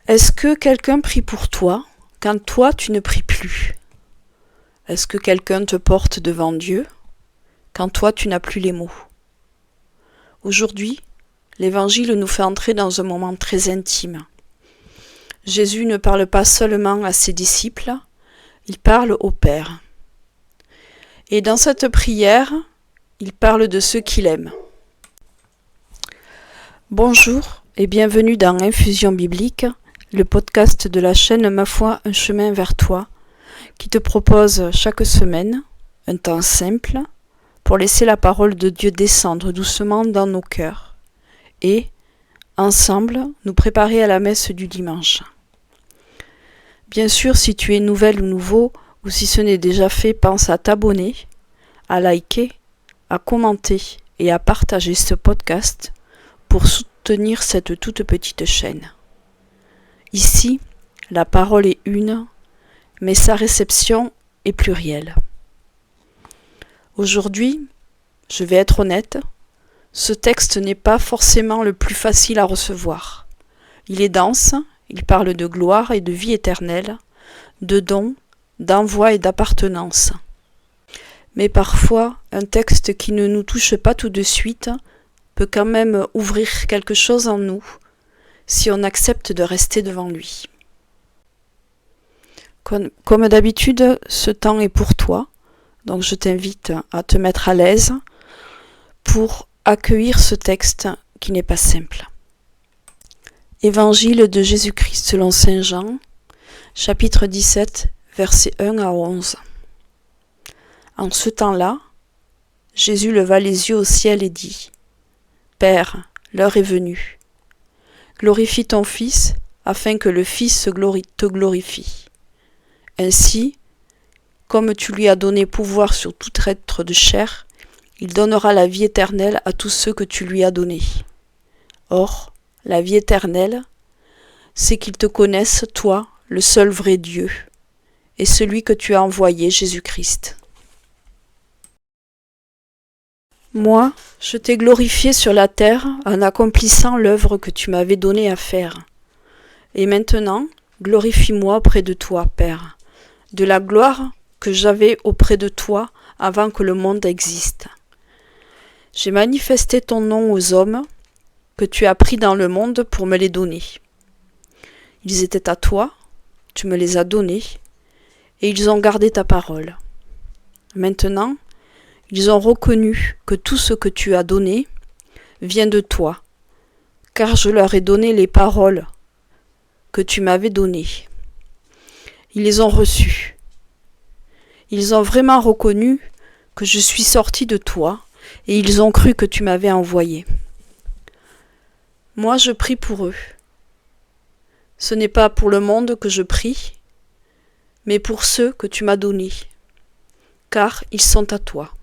Est-ce que quelqu'un prie pour toi quand toi tu ne pries plus? Est-ce que quelqu'un te porte devant Dieu quand toi tu n'as plus les mots? Aujourd'hui, l'Évangile nous fait entrer dans un moment très intime. Jésus ne parle pas seulement à ses disciples, il parle au Père. Et dans cette prière, il parle de ceux qu'il aime. Bonjour et bienvenue dans Infusion Biblique, le podcast de la chaîne Ma foi, un chemin vers toi, qui te propose chaque semaine un temps simple pour laisser la parole de Dieu descendre doucement dans nos cœurs et, ensemble, nous préparer à la messe du dimanche. Bien sûr, si tu es nouvelle ou nouveau, ou si ce n'est déjà fait, pense à t'abonner, à liker, à commenter et à partager ce podcast pour soutenir cette toute petite chaîne. Ici, la parole est une, mais sa réception est plurielle. Aujourd'hui, je vais être honnête, ce texte n'est pas forcément le plus facile à recevoir. Il est dense, il parle de gloire et de vie éternelle, de dons, d'envoi et d'appartenance. Mais parfois, un texte qui ne nous touche pas tout de suite peut quand même ouvrir quelque chose en nous si on accepte de rester devant lui. Comme d'habitude, ce temps est pour toi, donc je t'invite à te mettre à l'aise pour accueillir ce texte qui n'est pas simple. Évangile de Jésus-Christ selon Saint Jean, chapitre 17, versets 1 à 11. En ce temps-là, Jésus leva les yeux au ciel et dit : « Père, l'heure est venue. Glorifie ton Fils, afin que le Fils te glorifie. Ainsi, comme tu lui as donné pouvoir sur tout être de chair, il donnera la vie éternelle à tous ceux que tu lui as donnés. Or, la vie éternelle, c'est qu'ils te connaissent, toi, le seul vrai Dieu, et celui que tu as envoyé, Jésus-Christ. Moi, je t'ai glorifié sur la terre en accomplissant l'œuvre que tu m'avais donnée à faire. Et maintenant, glorifie-moi auprès de toi, Père, de la gloire que j'avais auprès de toi avant que le monde existe. J'ai manifesté ton nom aux hommes que tu as pris dans le monde pour me les donner. Ils étaient à toi, tu me les as donnés, et ils ont gardé ta parole. Maintenant, ils ont reconnu que tout ce que tu as donné vient de toi, car je leur ai donné les paroles que tu m'avais données. Ils les ont reçues. Ils ont vraiment reconnu que je suis sorti de toi, et ils ont cru que tu m'avais envoyé. Moi, je prie pour eux. Ce n'est pas pour le monde que je prie, mais pour ceux que tu m'as donnés, car ils sont à toi.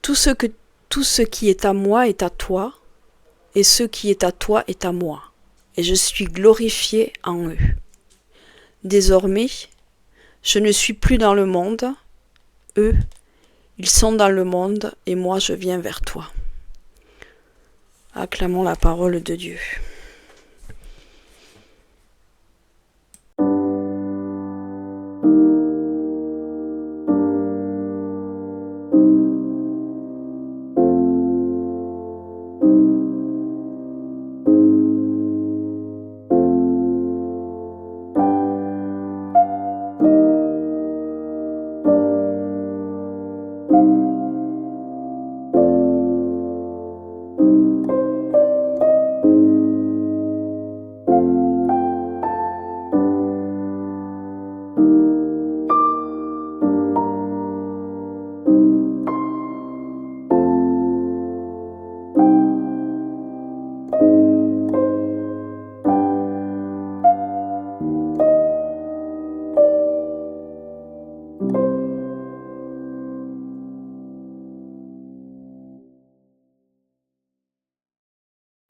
Tout ce qui est à moi est à toi, et ce qui est à toi est à moi, et je suis glorifié en eux. Désormais, je ne suis plus dans le monde, eux, ils sont dans le monde, et moi je viens vers toi. Acclamons la parole de Dieu.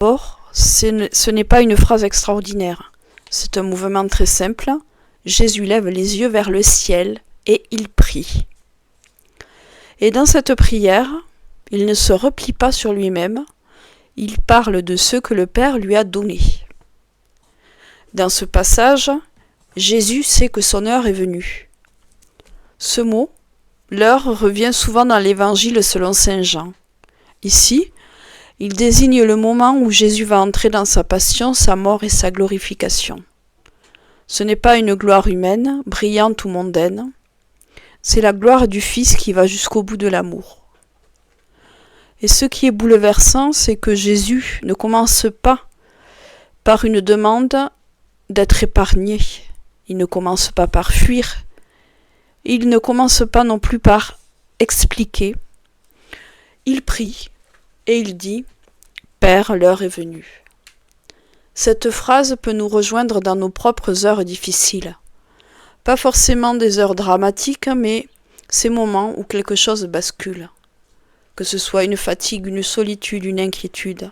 D'abord, ce n'est pas une phrase extraordinaire. C'est un mouvement très simple. Jésus lève les yeux vers le ciel et il prie. Et dans cette prière, il ne se replie pas sur lui-même, il parle de ce que le Père lui a donné. Dans ce passage, Jésus sait que son heure est venue. Ce mot, l'heure, revient souvent dans l'Évangile selon saint Jean. Ici, il désigne le moment où Jésus va entrer dans sa passion, sa mort et sa glorification. Ce n'est pas une gloire humaine, brillante ou mondaine, c'est la gloire du Fils qui va jusqu'au bout de l'amour. Et ce qui est bouleversant, c'est que Jésus ne commence pas par une demande d'être épargné. Il ne commence pas par fuir. Il ne commence pas non plus par expliquer. Il prie et il dit « Père, l'heure est venue ». Cette phrase peut nous rejoindre dans nos propres heures difficiles. Pas forcément des heures dramatiques, mais ces moments où quelque chose bascule. Que ce soit une fatigue, une solitude, une inquiétude,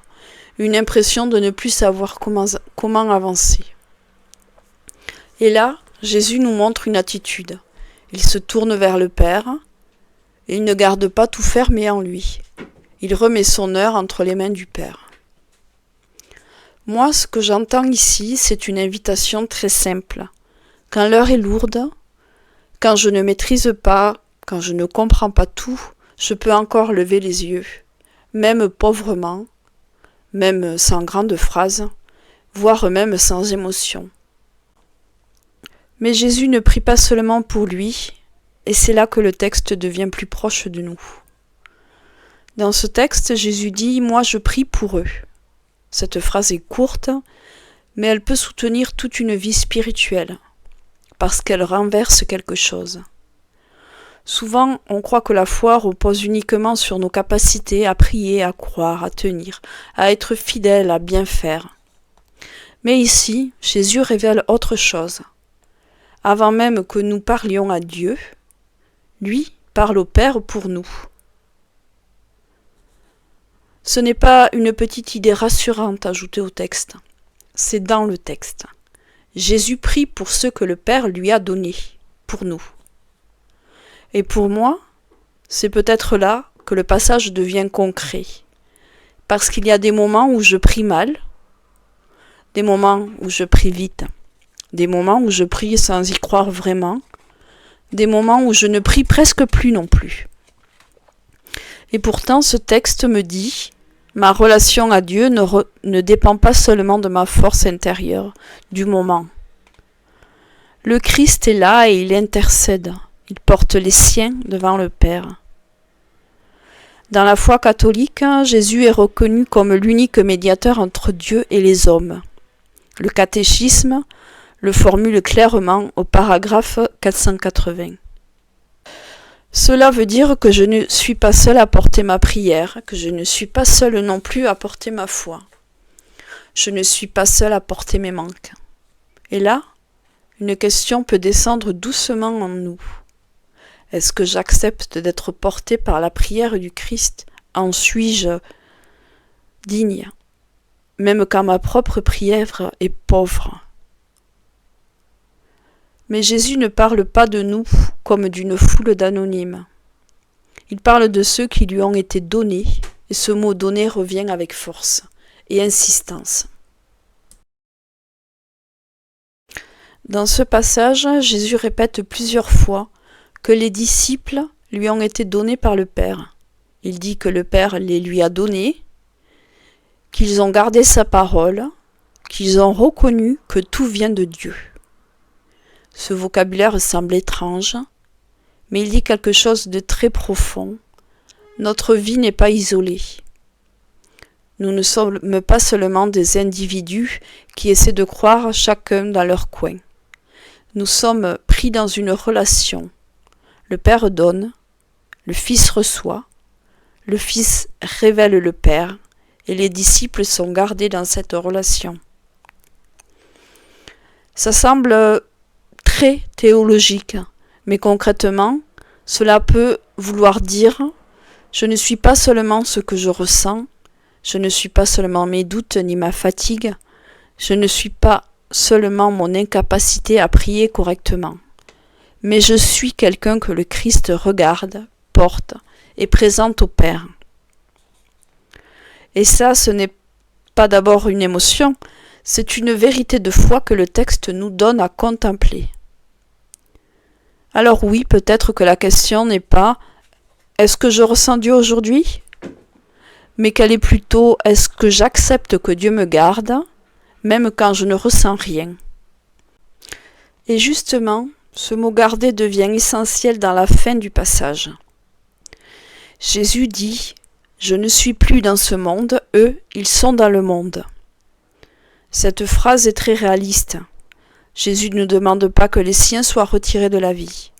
une impression de ne plus savoir comment avancer. Et là, Jésus nous montre une attitude. Il se tourne vers le Père et il ne garde pas tout fermé en lui. Il remet son heure entre les mains du Père. Moi, ce que j'entends ici, c'est une invitation très simple. Quand l'heure est lourde, quand je ne maîtrise pas, quand je ne comprends pas tout, je peux encore lever les yeux, même pauvrement, même sans grandes phrases, voire même sans émotion. Mais Jésus ne prie pas seulement pour lui, et c'est là que le texte devient plus proche de nous. Dans ce texte, Jésus dit « Moi je prie pour eux ». Cette phrase est courte, mais elle peut soutenir toute une vie spirituelle, parce qu'elle renverse quelque chose. Souvent, on croit que la foi repose uniquement sur nos capacités à prier, à croire, à tenir, à être fidèle, à bien faire. Mais ici, Jésus révèle autre chose. Avant même que nous parlions à Dieu, lui parle au Père pour nous. Ce n'est pas une petite idée rassurante ajoutée au texte, c'est dans le texte. Jésus prie pour ce que le Père lui a donné, pour nous. Et pour moi, c'est peut-être là que le passage devient concret. Parce qu'il y a des moments où je prie mal, des moments où je prie vite, des moments où je prie sans y croire vraiment, des moments où je ne prie presque plus non plus. Et pourtant, ce texte me dit, ma relation à Dieu ne dépend pas seulement de ma force intérieure, du moment. Le Christ est là et il intercède. Il porte les siens devant le Père. Dans la foi catholique, Jésus est reconnu comme l'unique médiateur entre Dieu et les hommes. Le catéchisme le formule clairement au paragraphe 480. Cela veut dire que je ne suis pas seul à porter ma prière, que je ne suis pas seul non plus à porter ma foi. Je ne suis pas seul à porter mes manques. Et là, une question peut descendre doucement en nous. Est-ce que j'accepte d'être porté par la prière du Christ? En suis-je digne? Même quand ma propre prière est pauvre. Mais Jésus ne parle pas de nous comme d'une foule d'anonymes. Il parle de ceux qui lui ont été donnés, et ce mot donner revient avec force et insistance. Dans ce passage, Jésus répète plusieurs fois que les disciples lui ont été donnés par le Père. Il dit que le Père les lui a donnés, qu'ils ont gardé sa parole, qu'ils ont reconnu que tout vient de Dieu. Ce vocabulaire semble étrange, mais il dit quelque chose de très profond. Notre vie n'est pas isolée. Nous ne sommes pas seulement des individus qui essaient de croire chacun dans leur coin. Nous sommes pris dans une relation. Le Père donne, le Fils reçoit, le Fils révèle le Père, et les disciples sont gardés dans cette relation. Ça semble très théologique, mais concrètement, cela peut vouloir dire « je ne suis pas seulement ce que je ressens, je ne suis pas seulement mes doutes ni ma fatigue, je ne suis pas seulement mon incapacité à prier correctement. Mais je suis quelqu'un que le Christ regarde, porte et présente au Père. » Et ça, ce n'est pas d'abord une émotion, C'est une vérité de foi que le texte nous donne à contempler. Alors oui, peut-être que la question n'est pas « Est-ce que je ressens Dieu aujourd'hui ?» mais qu'elle est plutôt « Est-ce que j'accepte que Dieu me garde, même quand je ne ressens rien ?» Et justement, ce mot « garder » devient essentiel dans la fin du passage. Jésus dit « Je ne suis plus dans ce monde, eux, ils sont dans le monde. » Cette phrase est très réaliste. Jésus ne demande pas que les siens soient retirés de la vie.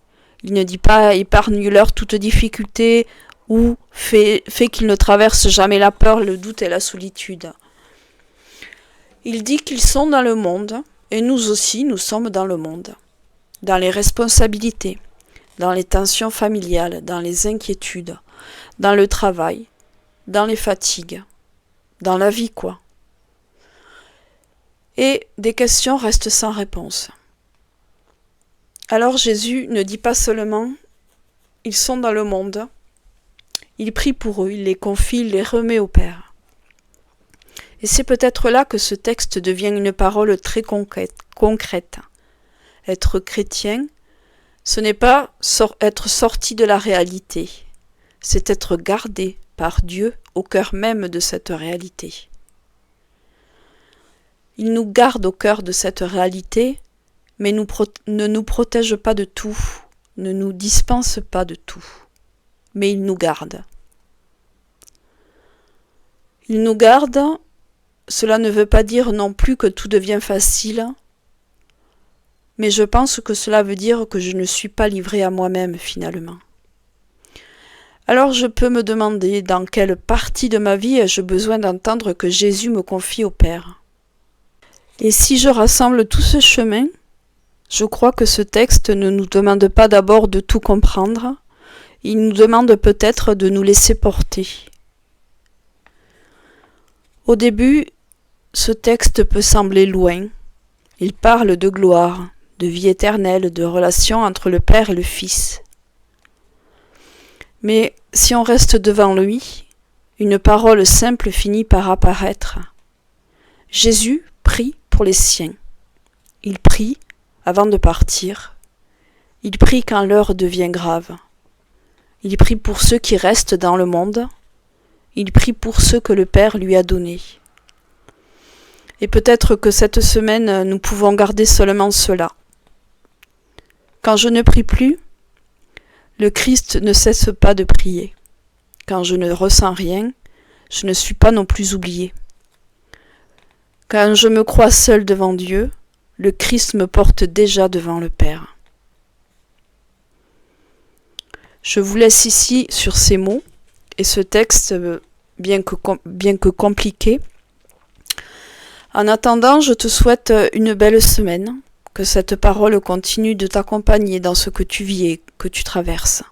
Il ne dit pas « épargne-leur toute difficulté » ou « fait qu'ils ne traversent jamais la peur, le doute et la solitude ». Il dit qu'ils sont dans le monde, et nous aussi, nous sommes dans le monde. Dans les responsabilités, dans les tensions familiales, dans les inquiétudes, dans le travail, dans les fatigues, dans la vie quoi. Et des questions restent sans réponse. Alors Jésus ne dit pas seulement « ils sont dans le monde », il prie pour eux, il les confie, il les remet au Père. Et c'est peut-être là que ce texte devient une parole très concrète. Être chrétien, ce n'est pas être sorti de la réalité, c'est être gardé par Dieu au cœur même de cette réalité. Il nous garde au cœur de cette réalité, mais ne nous protège pas de tout, ne nous dispense pas de tout, mais il nous garde. Il nous garde, cela ne veut pas dire non plus que tout devient facile, mais je pense que cela veut dire que je ne suis pas livré à moi-même finalement. Alors je peux me demander dans quelle partie de ma vie ai-je besoin d'entendre que Jésus me confie au Père. Et si je rassemble tout ce chemin, je crois que ce texte ne nous demande pas d'abord de tout comprendre, il nous demande peut-être de nous laisser porter. Au début, ce texte peut sembler loin. Il parle de gloire, de vie éternelle, de relation entre le Père et le Fils. Mais si on reste devant lui, une parole simple finit par apparaître. Jésus prie pour les siens. Il prie avant de partir. Il prie quand l'heure devient grave. Il prie pour ceux qui restent dans le monde. Il prie pour ceux que le Père lui a donnés. Et peut-être que cette semaine, nous pouvons garder seulement cela. Quand je ne prie plus, le Christ ne cesse pas de prier. Quand je ne ressens rien, je ne suis pas non plus oublié. Quand je me crois seul devant Dieu, le Christ me porte déjà devant le Père. Je vous laisse ici sur ces mots et ce texte, bien que compliqué. En attendant, je te souhaite une belle semaine, que cette parole continue de t'accompagner dans ce que tu vis et que tu traverses.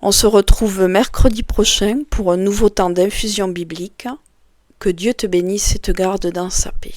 On se retrouve mercredi prochain pour un nouveau temps d'infusion biblique. Que Dieu te bénisse et te garde dans sa paix.